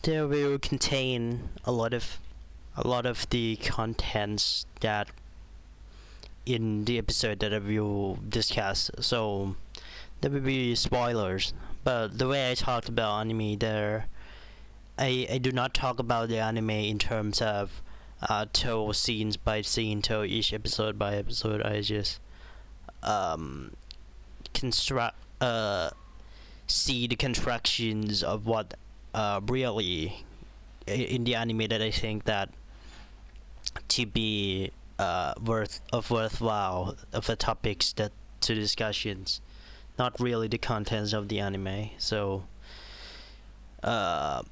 There will contain a lot of the contents that in the episode that I will discuss. So there will be spoilers. But the way I talked about anime there, I do not talk about the anime in terms of told scenes by scene, told each episode by episode. I just um construct see the constructions of what really in the anime that I think that to be worthwhile of the topics that to discussions, not really the contents of the anime. So uh,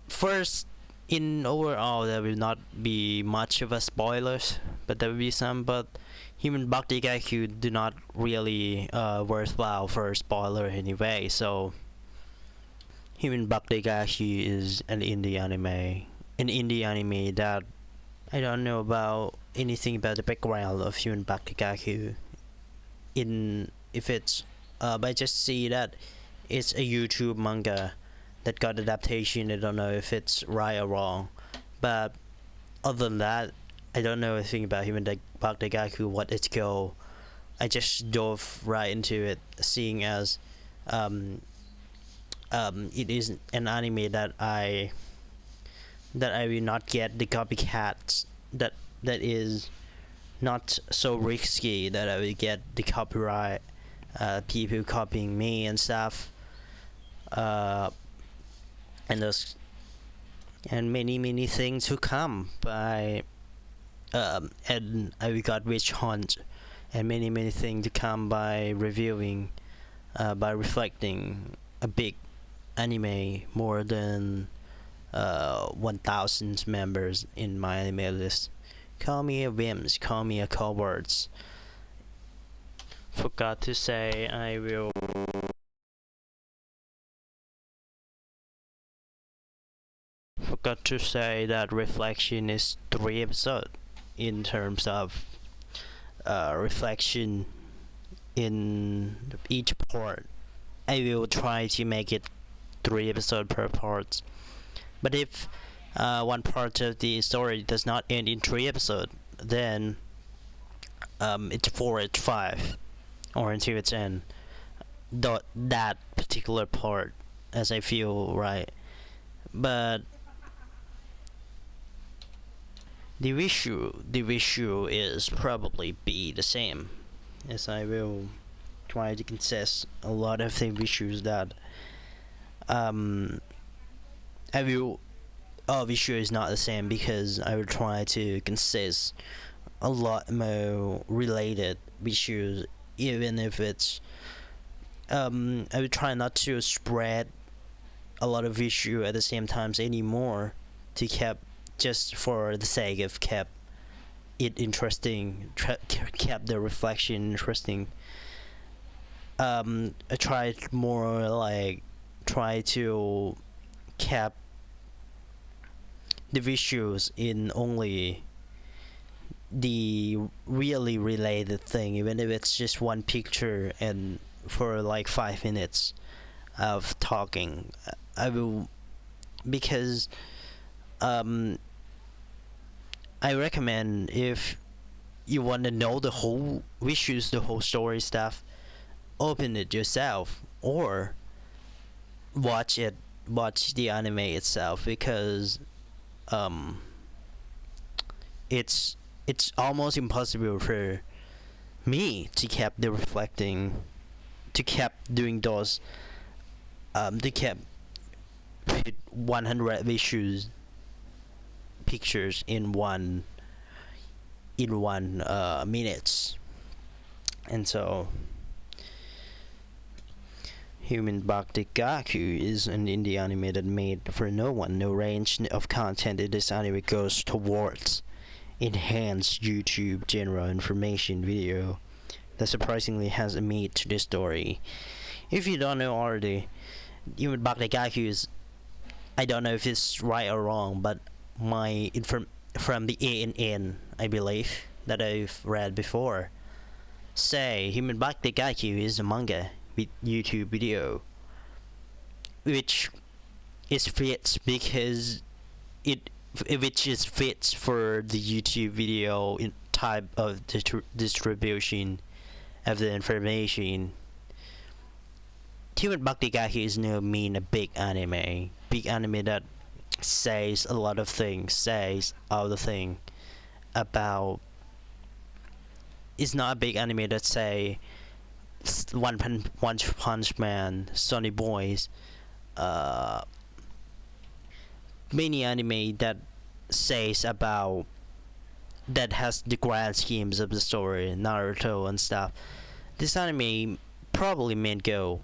first, in overall, there will not be much of a spoilers, but there will be some. But Human Bug Daigaku do not really worthwhile for a spoiler anyway. So Human Bug Daigaku is an indie anime that I don't know about anything about the background of Human Bug Daigaku. In if it's but I just see that it's a YouTube manga that got adaptation. I don't know if it's right or wrong, but other than that, I don't know anything about Human Bug Daigaku, what its goal. I just dove right into it, seeing as um, it is an anime that I will not get the copycats that is not so risky that I will get the copyright people copying me and stuff, uh, and those and many things to come by and I got witch hunt and many things to come by reviewing by reflecting a big anime more than 1,000 members in my anime list. Call me a whims, call me a cowards. Forgot to say forgot to say that reflection is 3 episodes in terms of reflection in each part. I will try to make it 3 episodes per part. But if one part of the story does not end in 3 episodes, then it's 4, it's 5, or until its end. That particular part, as I feel right. But the issue is probably be the same, as I will try to consist a lot of the issues that I will issue is not the same, because I will try to consist a lot more related issues, even if it's I will try not to spread a lot of issue at the same times anymore, to keep just for the sake of kept it interesting, kept the reflection interesting. I tried more like try to keep the visuals in only the really related thing, even if it's just one picture and for like 5 minutes of talking. I will, because I recommend, if you want to know the whole visuals, the whole story stuff, open it yourself or watch the anime itself, because um it's almost impossible for me to keep the reflecting, to keep doing those to keep put 100 visuals pictures in one minutes. And so Human Bug Daigaku is an indie anime that made for no one. No range of content in this anime goes towards enhanced YouTube general information video that surprisingly has a meat to the story. If you don't know already, Human Bug Daigaku is, I don't know if it's right or wrong, but my from the ANN, I believe, that I've read before, say Human Bug Daigaku is a manga with YouTube video, which it fits because it which is fits for the YouTube video in type of distribution of the information. Human Daigaku is no mean a big anime. Big anime that says a lot of things, says all the thing about. It's not a big anime that say One Punch Man, Sonny Boys, many anime that says about that has the grand schemes of the story, Naruto and stuff. This anime probably meant go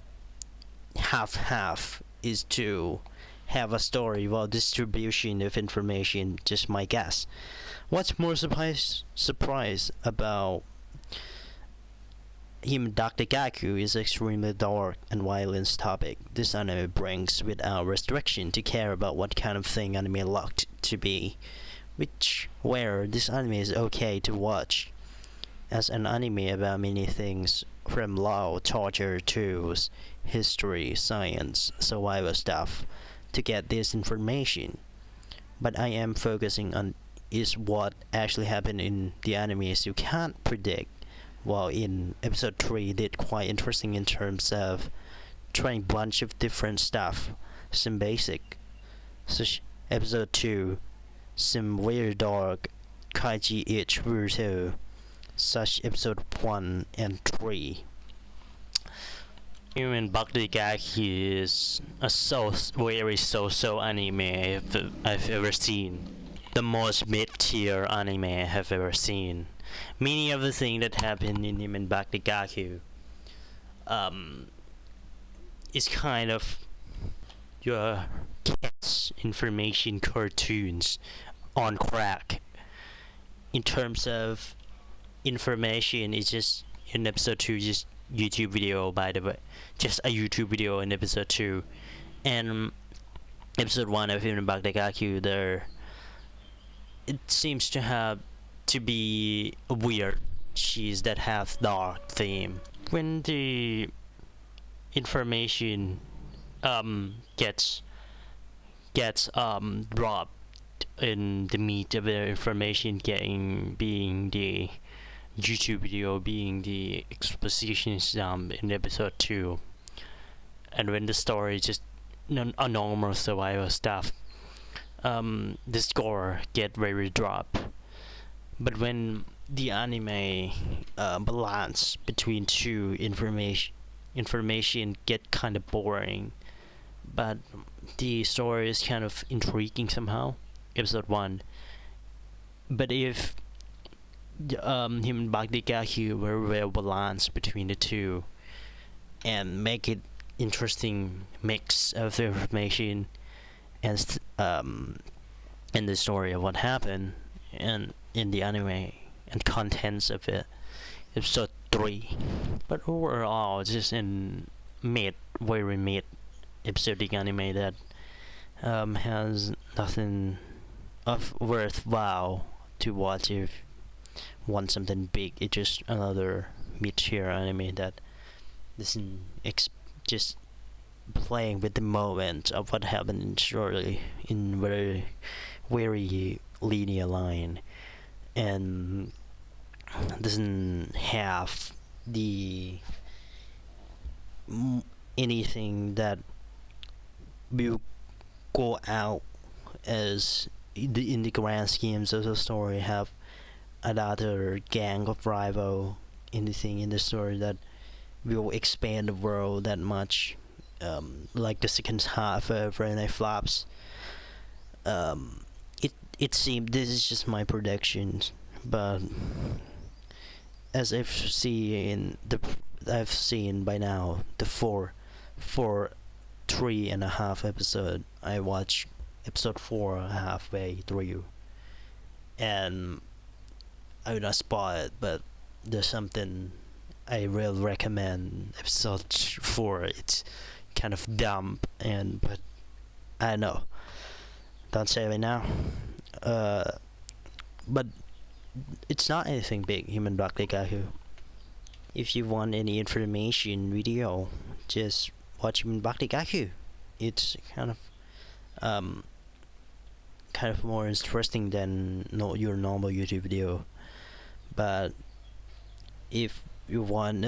half is to have a story while distribution of information, just my guess. What's more surprise about him Dr. Gaku is extremely dark and violent topic. This anime brings without restriction to care about what kind of thing anime looked to be, which where this anime is okay to watch as an anime about many things from law, torture, tools, history, science, survival stuff to get this information. But I am focusing on is what actually happened in the animes you can't predict. While in episode 3 did quite interesting in terms of trying bunch of different stuff, some basic. Such episode 2, some weird dark kaiji itch Ruto, such episode 1 and 3. Human Daigaku is a very so anime I've ever seen. The most mid-tier anime I have ever seen. Many of the things that happen in Human Daigaku is kind of your catch information cartoons on crack. In terms of information, it's just in episode 2 just YouTube video, by the way, just a YouTube video in episode 2, and episode 1 of Human Daigaku there it seems to have to be weird cheese that have dark theme. When the information gets dropped in the meat of the information being the YouTube video, being the exposition in episode 2, and when the story just a normal survival stuff, the score get very drop. But when the anime balance between two information get kind of boring, but the story is kind of intriguing somehow. Episode 1. But if Human Daigaku were well balanced between the two and make it interesting mix of the information and the story of what happened and in the anime and contents of it, episode 3. But overall, just in very mid episodic anime that has nothing of worthwhile to watch if want something big. It's just another mid-tier anime that doesn't just playing with the moment of what happened in story in very linear line, and doesn't have the anything that will go out as in the grand schemes of the story, have another gang of rival, anything in the story that will expand the world that much, like the second half of Friday Flops. It seemed, this is just my predictions, but as I've seen by now the four 3.5 episode. I watched episode 4 halfway through, and I will not spoil it, but there's something I really recommend. Episode 4, it's kind of dumb, but I know, don't say it now. But it's not anything big. Human Daigaku. If you want any information video, just watch Human Daigaku. It's kind of um, kind of more interesting than your normal YouTube video. But if you want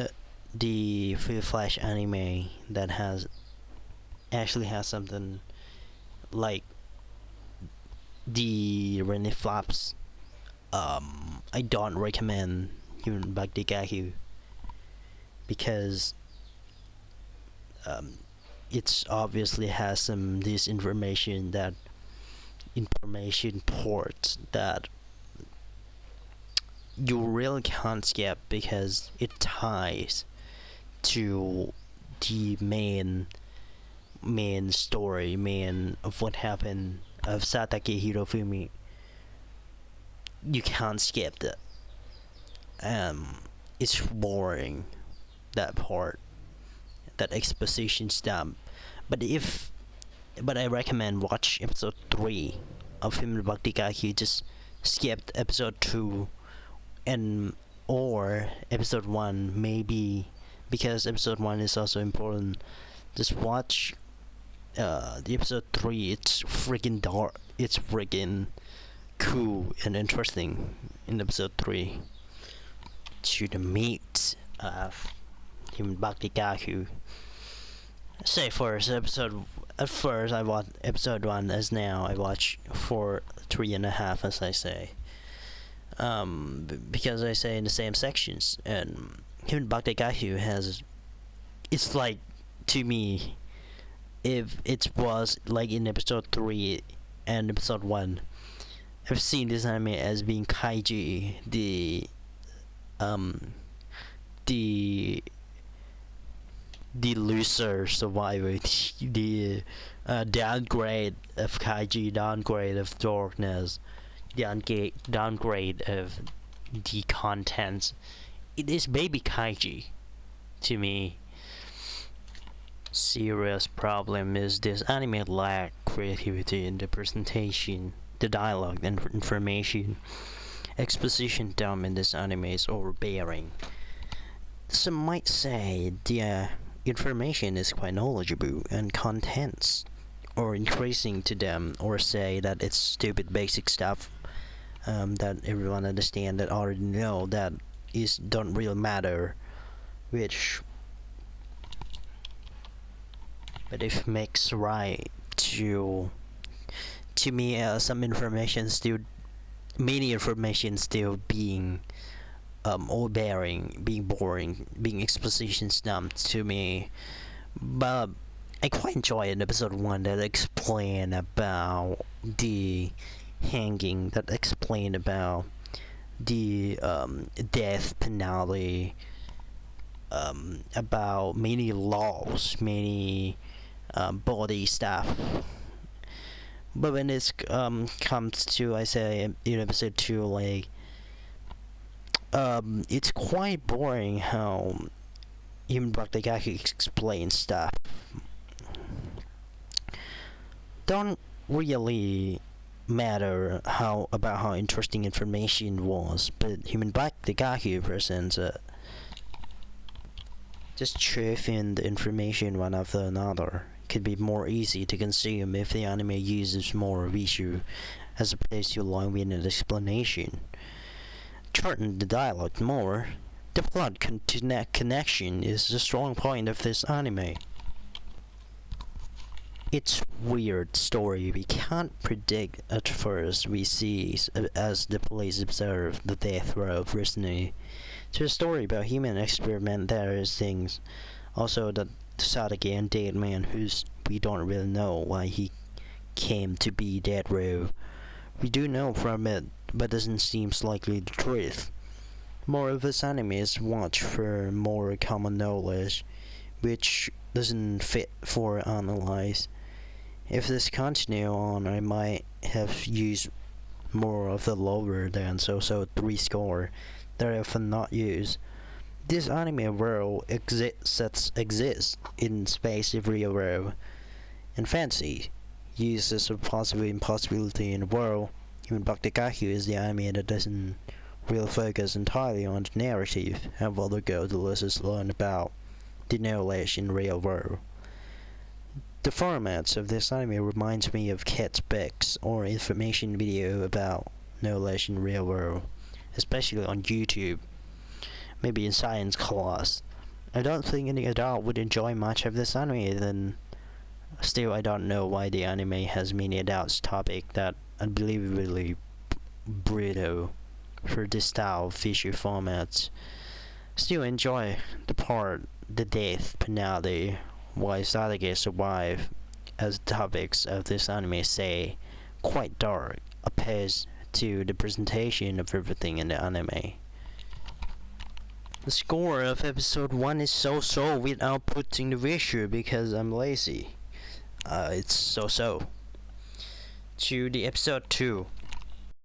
the full flash anime that actually has something like the Renny Flaps, I don't recommend Human Daigaku because it's obviously has some disinformation that information ports that you really can't skip because it ties to the main story, main of what happened of Satake Hirofumi. You can't skip that. It's boring, that part, that exposition stamp. But I recommend watch episode 3 of Him Bhakti. Just skipped episode 2 and or episode 1 maybe, because episode 1 is also important. Just watch the episode 3. It's freaking dark. It's freaking cool and interesting in episode 3 to the meat of Human Bhakti. Say first episode. At first, I watched episode 1. As now, I watch for 3.5, as I say. Because I say in the same sections, and Human Bhakti has. It's like, to me, if it was like in episode 3 and episode 1, I've seen this anime as being kaiji, the loser survivor, the downgrade of kaiji, downgrade of darkness, downgrade of the contents. It is baby kaiji to me. Serious problem is this anime lack creativity in the presentation, the dialogue and information. Exposition dump in this anime is overbearing. Some might say the information is quite knowledgeable and contents or increasing to them, or say that it's stupid basic stuff that everyone understand, that already know, that is don't really matter, which, but if makes right to me, some information still, many information still being overbearing, being boring, being exposition stumped to me. But I quite enjoy in episode 1 that explain about the hanging, that explain about the death penalty, about many laws, many body stuff. But when it comes to, I say, in episode 2, like, it's quite boring how even Bhakti explains stuff. Don't really matter about how interesting information was, but Human Bhakti presents just chafing the information one after another. Could be more easy to consume if the anime uses more visual as opposed to long-winded explanation. Shorten the dialogue more. The plot connection is the strong point of this anime. It's weird story. We can't predict at first. We see as the police observe the death row of prisoner. To a story about human experiment, there is things. Also the Sadake and dead man who's we don't really know why he came to be dead row. We do know from it, but doesn't seem likely the truth. More of this anime is watched for more common knowledge, which doesn't fit for analyze. If this continue on, I might have used more of the lower than so 3 score that I often not use. This anime world exists in space of real world, and fancy uses of possible impossibility in the world. Even Bhakti is the anime that doesn't really focus entirely on the narrative, and other go the lessons learned about the knowledge in real world. The formats of this anime reminds me of kids' books or information video about knowledge in real world, especially on YouTube, maybe in science class. I don't think any adult would enjoy much of this anime, then still I don't know why the anime has many adults topic that unbelievably brutal for this style of visual formats. Still enjoy the death penalty, why Sadake survive, as the topics of this anime say, quite dark, opposed to the presentation of everything in the anime. The score of episode 1 is so without putting the visual because I'm lazy. It's so. To the episode 2.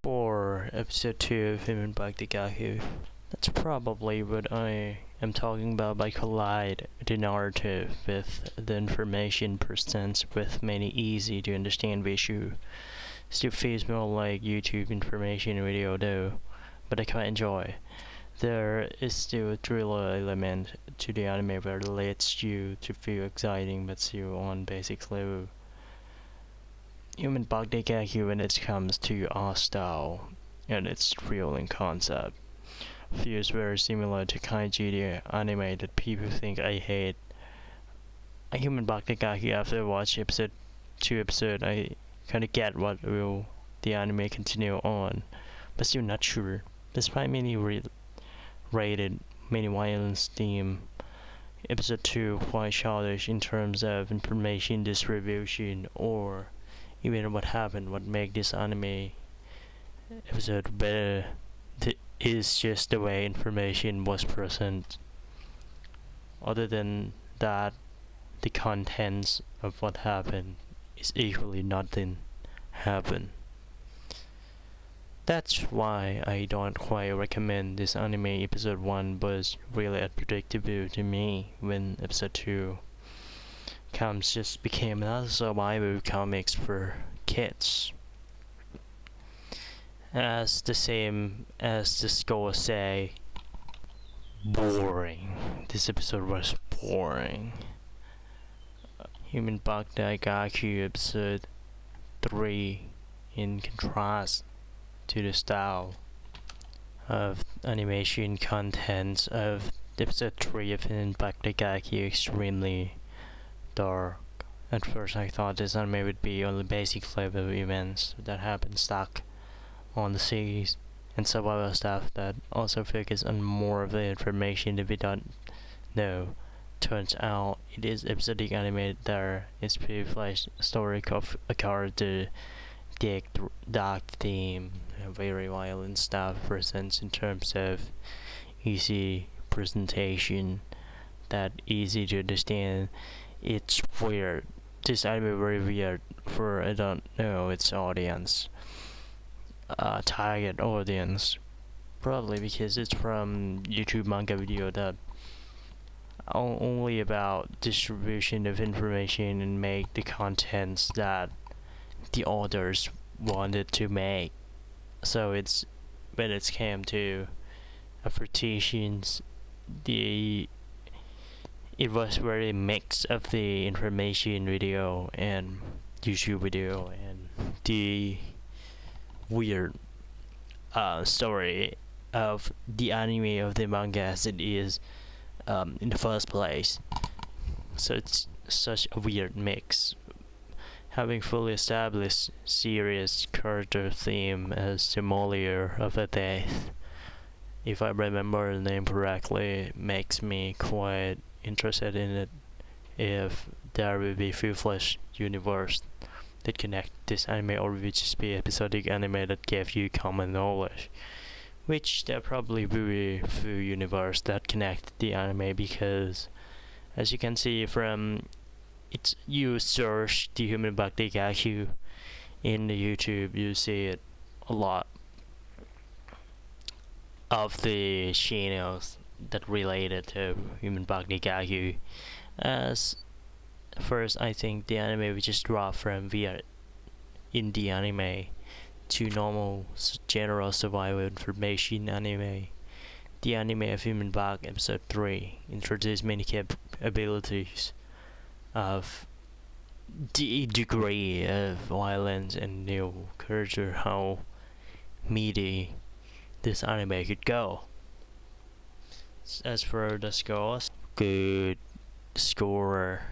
For episode 2 of Human Daigaku, that's probably what I am talking about by collide the narrative with the information presents with many easy to understand visual. Still feels more like YouTube information video though, but I quite enjoy. There is still a thriller element to the anime where it lets you to feel exciting but still on basic level. Human Daigaku when it comes to art style and its thrilling concept feels very similar to Kaiji, the anime that people think I hate. Human Daigaku after I watch episode 2 I kinda get what will the anime continue on, but still not sure. Despite many rated, many violence theme, episode 2 quite childish in terms of information distribution or even what happened, what make this anime episode better is just the way information was present. Other than that, the contents of what happened is equally nothing happened. That's why I don't quite recommend this anime. Episode 1 was really unpredictable to me when episode 2 comes just became another survival comics for kids. As the same as the score say, boring. This episode was boring. Human Daigaku episode 3 in contrast to the style of animation content of episode 3 of Human Daigaku extremely dark. At first I thought this anime would be only basic level events that happen stuck on the seas and survival stuff that also focus on more of the information that we don't know. Turns out it is episodic anime there is pre-flashed story of a character, dark theme, very violent stuff presents in terms of easy presentation, that easy to understand. It's weird. This anime very weird for I don't know its audience. Target audience. Probably because it's from YouTube manga video that only about distribution of information and make the contents that the authors wanted to make. So it's when it came to adaptations, it was very mix of the information video and YouTube video and the weird story of the anime of the manga as it is in the first place. So it's such a weird mix. Having fully established serious character theme as the Moliere of the Death, if I remember the name correctly, makes me quite interested in it if there will be full-fledged universe that connect this anime, or will just be episodic anime that give you common knowledge, which there probably will be full universe that connect the anime, because as you can see from it's you search the Human Daigaku in the YouTube, you see it a lot of the channels that related to Human Daigaku. As first, I think the anime we just dropped from via indie anime to normal general survival information anime. The anime of Human Bug episode 3 introduced many capabilities of the degree of violence and new culture, how meaty this anime could go. As for the scores, good scorer,